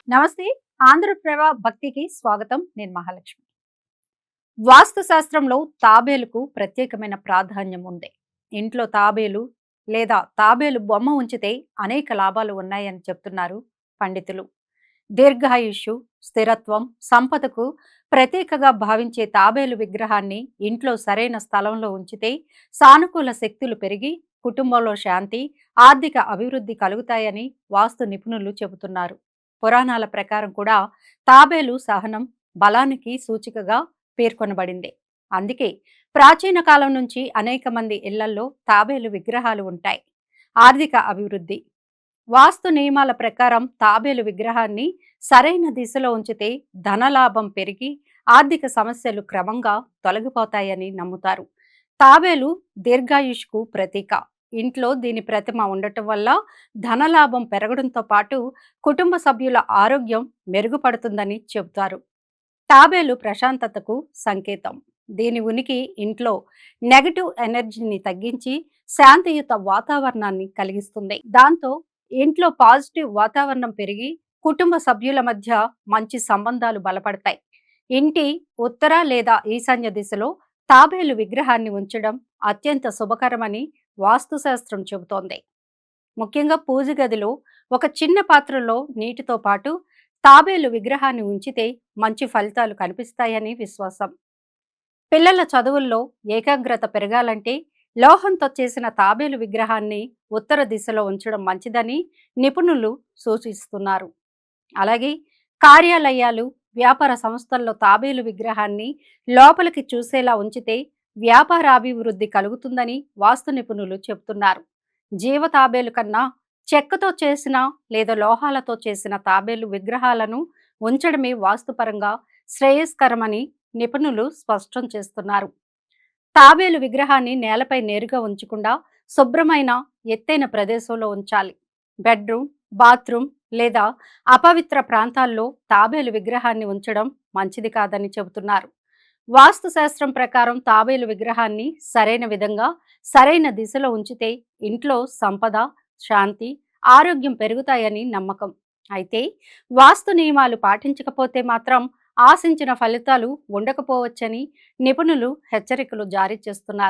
నమస్తే. ఆంధ్రప్రభ భక్తికి స్వాగతం. నేను మహాలక్ష్మి. వాస్తు శాస్త్రంలో తాబేలుకు ప్రత్యేకమైన ప్రాధాన్యం ఉంది. ఇంట్లో తాబేలు లేదా తాబేలు బొమ్మ ఉంచితే అనేక లాభాలు ఉన్నాయని చెప్తున్నారు పండితులు. దీర్ఘాయుష్షు, స్థిరత్వం, సంపదకు ప్రతీకగా భావించే తాబేలు విగ్రహాన్ని ఇంట్లో సరైన స్థలంలో ఉంచితే సానుకూల శక్తులు పెరిగి కుటుంబంలో శాంతి, ఆర్థిక అభివృద్ధి కలుగుతాయని వాస్తు నిపుణులు చెబుతున్నారు. పురాణాల ప్రకారం కూడా తాబేలు సహనం, బలానికి సూచికగా పేర్కొనబడింది. అందుకే ప్రాచీన కాలం నుంచి అనేక మంది ఇళ్లల్లో తాబేలు విగ్రహాలు ఉంటాయి. ఆర్థిక అభివృద్ధి. వాస్తు నియమాల ప్రకారం తాబేలు విగ్రహాన్ని సరైన దిశలో ఉంచితే ధనలాభం పెరిగి ఆర్థిక సమస్యలు క్రమంగా తొలగిపోతాయని నమ్ముతారు. తాబేలు దీర్ఘాయుష్కు ప్రతీక. ఇంట్లో దీని ప్రతిమ ఉండటం వల్ల ధనలాభం పెరగడంతో పాటు కుటుంబ సభ్యుల ఆరోగ్యం మెరుగుపడుతుందని చెబుతారు. తాబేలు ప్రశాంతతకు సంకేతం. దీని ఉనికి ఇంట్లో నెగటివ్ ఎనర్జీని తగ్గించి శాంతియుత వాతావరణాన్ని కలిగిస్తుంది. దాంతో ఇంట్లో పాజిటివ్ వాతావరణం పెరిగి కుటుంబ సభ్యుల మధ్య మంచి సంబంధాలు బలపడతాయి. ఇంటి ఉత్తర లేదా ఈశాన్య దిశలో తాబేలు విగ్రహాన్ని ఉంచడం అత్యంత శుభకరమని వాస్తుశాస్త్రం చెబుతోంది. ముఖ్యంగా పూజ గదిలో ఒక చిన్న పాత్రలో నీటితో పాటు తాబేలు విగ్రహాన్ని ఉంచితే మంచి ఫలితాలు కనిపిస్తాయని విశ్వాసం. పిల్లల చదువుల్లో ఏకాగ్రత పెరగాలంటే లోహంతో చేసిన తాబేలు విగ్రహాన్ని ఉత్తర దిశలో ఉంచడం మంచిదని నిపుణులు సూచిస్తున్నారు. అలాగే కార్యాలయాలు, వ్యాపార సంస్థల్లో తాబేలు విగ్రహాన్ని లోపలికి చూసేలా ఉంచితే వ్యాపారాభివృద్ధి కలుగుతుందని వాస్తు నిపుణులు చెబుతున్నారు. జీవ తాబేలు కన్నా చెక్కతో చేసిన లేదా లోహాలతో చేసిన తాబేలు విగ్రహాలను ఉంచడమే వాస్తుపరంగా శ్రేయస్కరమని నిపుణులు స్పష్టం చేస్తున్నారు. తాబేలు విగ్రహాన్ని నేలపై నేరుగా ఉంచకుండా శుభ్రమైన ఎత్తైన ప్రదేశంలో ఉంచాలి. బెడ్రూమ్, బాత్రూమ్ లేదా అపవిత్ర ప్రాంతాల్లో తాబేలు విగ్రహాన్ని ఉంచడం మంచిది కాదని చెబుతున్నారు. వాస్తు శాస్త్రం ప్రకారం తాబేలు విగ్రహాన్ని సరైన విధంగా సరైన దిశలో ఉంచితే ఇంట్లో సంపద, శాంతి, ఆరోగ్యం పెరుగుతాయని నమ్మకం. అయితే వాస్తు నియమాలు పాటించకపోతే మాత్రం ఆశించిన ఫలితాలు ఉండకపోవచ్చని నిపుణులు హెచ్చరికలు జారీ చేస్తున్నారు.